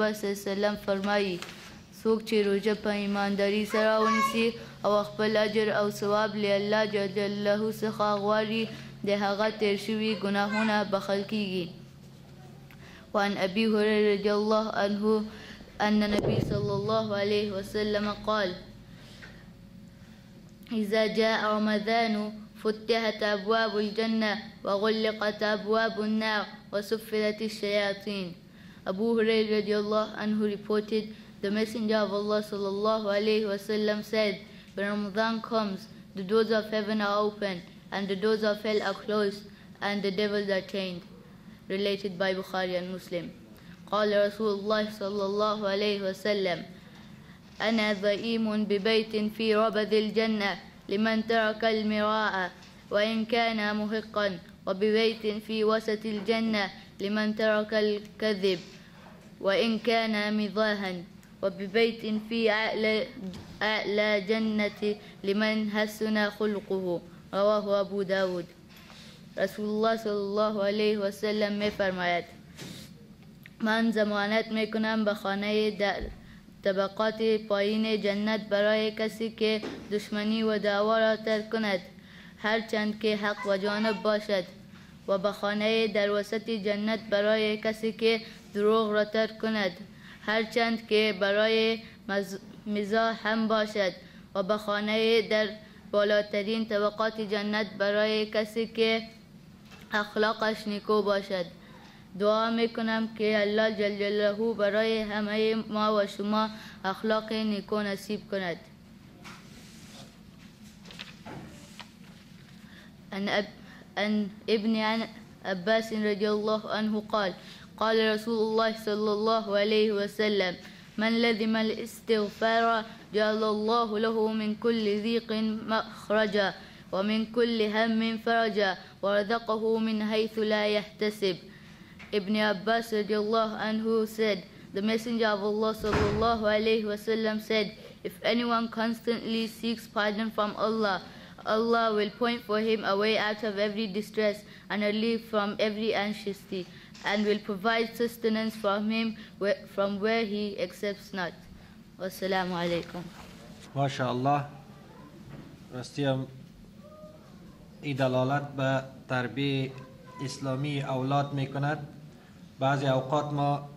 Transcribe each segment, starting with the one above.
پیغمبر صلی الله علیه وسلم فرمایي څوک چې روژه په ایمانداري سره ونیسي او خپل اجر او ثواب له الله جل جلاله څخه غواړي د هغه تیر شوي ګناهونه بخښل کیږي. وعن أبي هريرة رضي الله عنه أن النبي صلى الله عليه وسلم قال إذا جاء رمضان فتحت أبواب الجنة وغلقت أبواب النار وسفلت الشياطين. Abu Hurairah radiallahu anhu reported, the Messenger of Allah sallallahu alayhi wasallam said, when Ramadan comes, the doors of heaven are open and the doors of hell are closed and the devils are chained. Related by Bukhari and Muslim. قال رسول الله صلى الله عليه وسلم أنا ضئيم ببيت في ربذ الجنة لمن ترك المراء وإن كان محقا وببيت في وسط الجنة لمن ترك الكذب وإن كان مضاها وببيت في أعلى جنة لمن حسن خلقه. رواه أبو داود. رسول صلی الله علیه و سلم می فرماید من ضمانت می کنم به خانه در طبقات پایین جنت برای کسی که دشمنی و دعوا را ترک کند هرچند که حق و جانب باشد و به خانه در وسط جنت برای کسی که دروغ را ترک کند هرچند که برای مزاح هم باشد و به خانه در بالاترین طبقات جنت برای کسی که اخلاقش نیکو باشد. دعا میکنم که الله جل جلاله برای همه ما و شما اخلاق نیکو نصیب کند. عن ابن عباس رضی الله عنه قال قال رسول الله صلی الله علیه وسلم من لزم الاستغفار جعل الله له من كل ضيق مخرجا ومن كل هم فرجا ورزقه من حيث لا يحتسب. Ibn Abbas radiallahu anhu said, the Messenger of Allah sallallahu alayhi wasallam said, if anyone constantly seeks pardon from Allah, Allah will point for him a way out of every distress and a relief from every anxiety, and will provide sustenance from him from where he accepts not. Wassalamu alaikum. MashaAllah. راستیم ای دلالت به تربیه اسلامی اولاد می کند. بعضی اوقات ما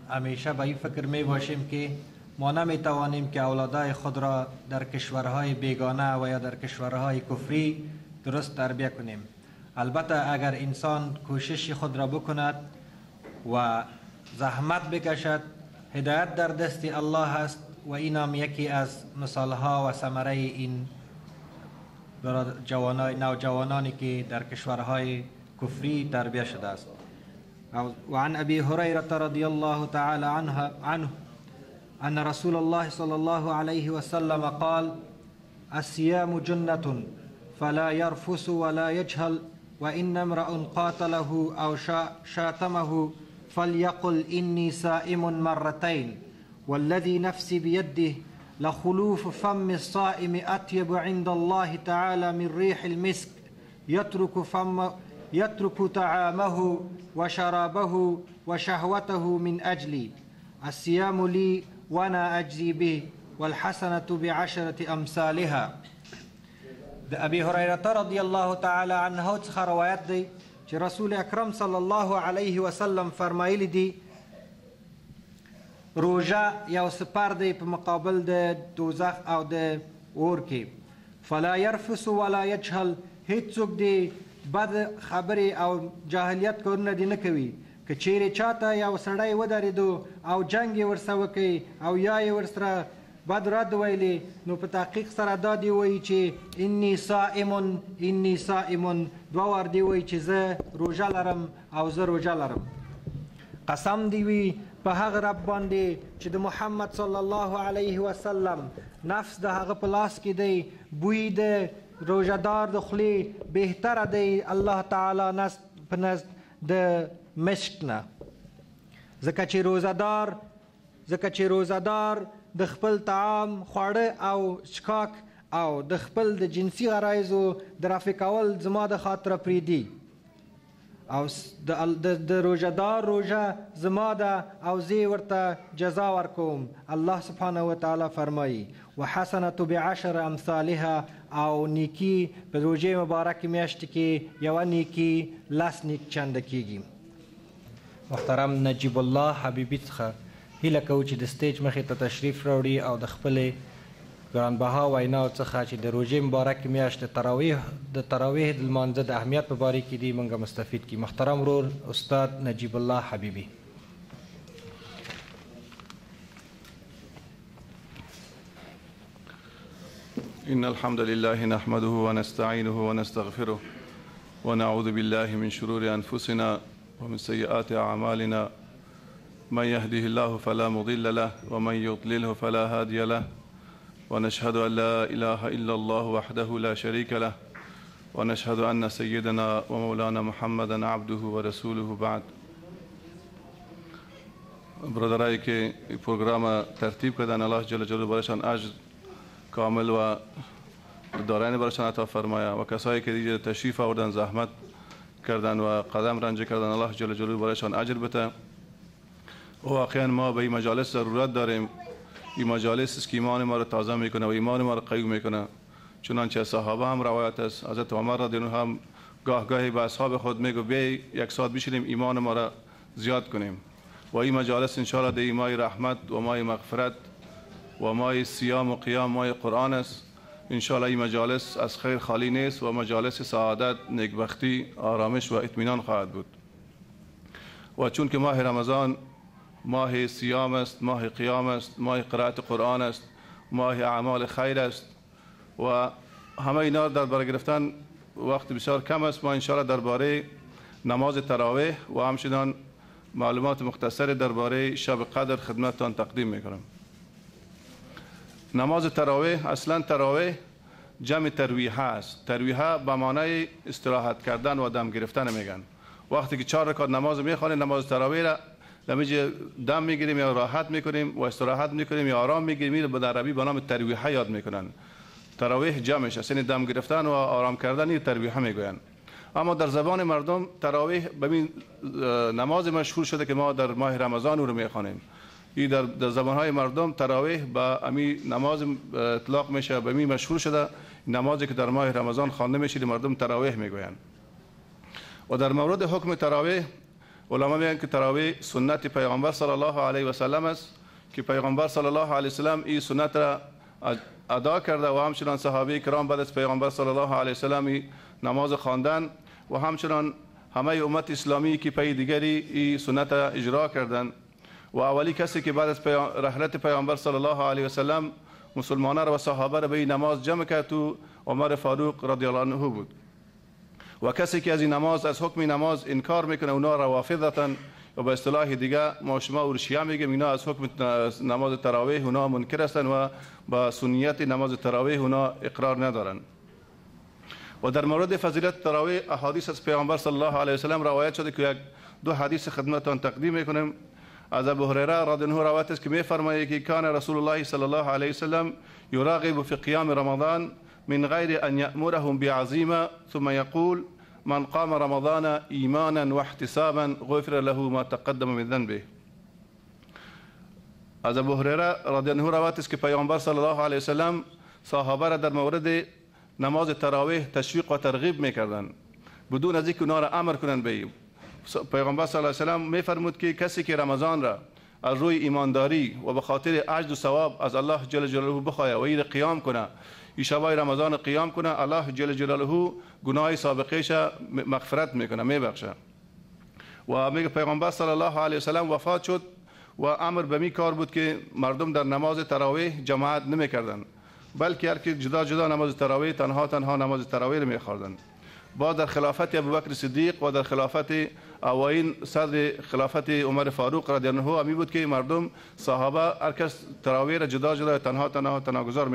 همیشه به این فکر می باشیم که ما نمی توانیم که اولادای خود را در کشورهای بیگانه و یا در کشورهای کفری درست تربیه کنیم. البته اگر انسان کوشش خود را بکند و زحمت بکشد، هدایت در دست الله است و این هم یکی از مثالها و ثمره این نوجوانانی که در کشورهای کفری تربیه شده است. وعن أبي هريرة رضي الله تعالى عنه أن رسول الله صلى الله عليه وسلم قال الصيام جنة فلا يرفس ولا يجهل وإن امرأ قاتله أو شاتمه فليقل إني صائم مرتين والذي نفسي بيده لخلوف فم الصائم أطيب عند الله تعالى من ريح المسك يترك طعامه وشرابه وشهوته من أجلي الصيام لي وأنا أجزي به والحسنة بعشرة أمثالها. د ابي هريره رضی الله تعالی عنه څخه روایت دی چې رسول اکرم صلی الله علیه وسلم فرمایلی دی روژه یو سپر دی په مقابل د دوزخ او د اور کې. فلا يرفس ولا يجهل، هیڅوک دی بد خبرې او جاهلیت کارونه دی نه کوي. که چیرې چاته یو سړی ودرېدو او جنګ یې ورسره وکړي او یا یې ورسره بد رد ویلی، نو په تحقیق سره دا دی وایي چې انی صائم دوه وار دی وایي چې زه روژه لرم او زه روژه لرم. قسم دی وي په هغه رب باندې چې د محمد صلی الله علیه وسلم نفس د هغه په لاس کې دی، بوی د روژهدار د خولې بهتره دی الله تعالی په نزد د مشک نه. ځکه چې روزهدار د خپل طعام خواړه او چکاک او د خپل د جنسي غرایزو د رفع کول زما د خاطره پریدي. او د روژهدار روژه زما ده او زه ورته جزا ورکوم. الله سبحانه و تعالی فرمایي وحسنة بعشر امثالها، او نیکی په روژه مبارک میاشت کې یوه نیکی 10 نیک چنده کیږي. محترم نجیب الله حبیبی څخه هیله کوو چې د سټیج مخې ته تشریف راوړي او د خپلې ګرانبها ویناو څخه چې د روژې مبارک میاشت د تراویح د لمانځه د اهمیت په باره کې دي موږ مستفید کړي. محترم ورور استاد نجیب الله حبیبی. إن الحمد لله نحمده ونستعينه ونستغفره ونعوذ بالله من شرور أنفسنا ومن سيئات أعمالنا من يهده الله فلا مضل له ومن يضلله فلا هادي له ونشهد أن لا إله إلا الله وحده لا شريك له ونشهد أن سيدنا ومولانا محمدا عبده ورسوله. بعد برادرایی که پروگرام ترتیب کردن الله جل جلاله برایشان اجر کامل و دارین برایشان عطا فرمایه و کسایی که دیگه تشریف آوردن زحمت کردن و قدم رنجه کردن الله جل جلاله برایشان اجر بده. واقعا ما به این مجالس ضرورت داریم. این مجالس است که ایمان ما را تازه میکنه و ایمان ما را قوی میکنه. چنانچه صحابه هم روایت است، حضرت عمر رضی الله عنه هم گاه گاهی به اصحاب خود میگو بیا یک ساعت بشینیم ایمان ما را زیاد کنیم. و این مجالس ان شاء الله در ماه رحمت و ماه مغفرت و ماه صیام و قیام ماه قرآن است. ان شاء الله این مجالس از خیر خالی نیست و مجالس سعادت، نیکبختی، آرامش و اطمینان خواهد بود. و چون که ماه رمضان ماه صیام است، ماه قیام است، ماه قرائت قرآن است، ماه اعمال خیر است و همه اینا در بر گرفتن وقت بسیار کم است. ما ان شاء الله درباره نماز تراویح و همچنین معلومات مختصر درباره شب قدر خدمتتان تقدیم میکنم. نماز تراویح، اصلا تراویح جمع ترویحه است. ترویحه به معنای استراحت کردن و دم گرفتن میگن. وقتی که 4 رکعت نماز میخوانیم نماز تراویح را دمیج دم میگیریم یا راحت میکنیم و استراحت میکنیم یا آرام میگیریم، این به عربی به نام ترویحه یاد میکنن. تراویح جمعش است، یعنی دم گرفتن و آرام کردن، این ترویحه میگوین. اما در زبان مردم تراویح ببین نماز مشهور شده که ما در ماه رمضان او رو میخوانیم. این در زبانهای مردم تراویح با امی نماز اطلاق میشه، به می مشهور شده نمازی که در ماه رمضان خوانده میشه مردم تراویح میگوین. و در مورد حکم تراویح علما میگن که تراویح سنت پیامبر صلی الله علیه و سلم است که پیامبر صلی الله علیه و سلم این سنت را ادا کرده و همچنان صحابه کرام بعد از پیامبر صلی الله علیه و سلم نماز خواندن و همچنان همه امت اسلامی که پی دیگری این سنت را اجرا کردند. و اولی کسی که بعد از رحلت پیامبر صلی الله علیه و سلم مسلمانان و صحابه را به این نماز جمع کرد تو عمر فاروق رضی الله عنه بود. و کسی که از این نماز از حکم نماز انکار میکنه اونا روافضتن و به اصطلاح دیگه ما شما اورشیا میگیم اینا از حکم نماز تراویح اونا منکر هستند و با سنیت نماز تراویح اونا اقرار ندارن. و در مورد فضیلت تراویح احادیث از پیامبر صلی الله علیه و سلم روایت شده که 2 حدیث خدمتتان تقدیم میکنیم. از ابو هریره رضی الله عنه روایت است که میفرماید که کان رسول الله صلی الله علیه و سلم یراغب فی قیام رمضان من غیر ان یأمرهم بعزیمه ثم یقول من قام رمضان ایمانا واحتسابا غفر له ما تقدم من ذنبه. از ابو هریره رضی الله عنه روایت است که پیامبر صلی الله علیه و سلم صحابه را در مورد نماز تراویح تشویق و ترغیب میکردند بدون از اینکه اونها را امر کنند به. پیغمبر صلی الله علیه و سلم میفرمود که کسی که رمضان را از روی ایمانداری و به خاطر اجر و ثواب از الله جل جلاله بخواهد و این قیام کنه، این شبای رمضان قیام کنه، الله جل جلاله گناه سابقهش مغفرت میکنه، میبخشه. و میگه پیغمبر صلی الله علیه و سلم وفات شد و امر به می کار بود که مردم در نماز تراویح جماعت نمیکردند، بلکه هر کی جدا جدا نماز تراویح تنها نماز تراویح رو میخواندند. با در خلافت ابوبکر صدیق و در خلافت اوایل صدر خلافت عمر فاروق رضی الله عنه امی بود که مردم صحابه هر کس تراویح را جدا جدا تنها گذار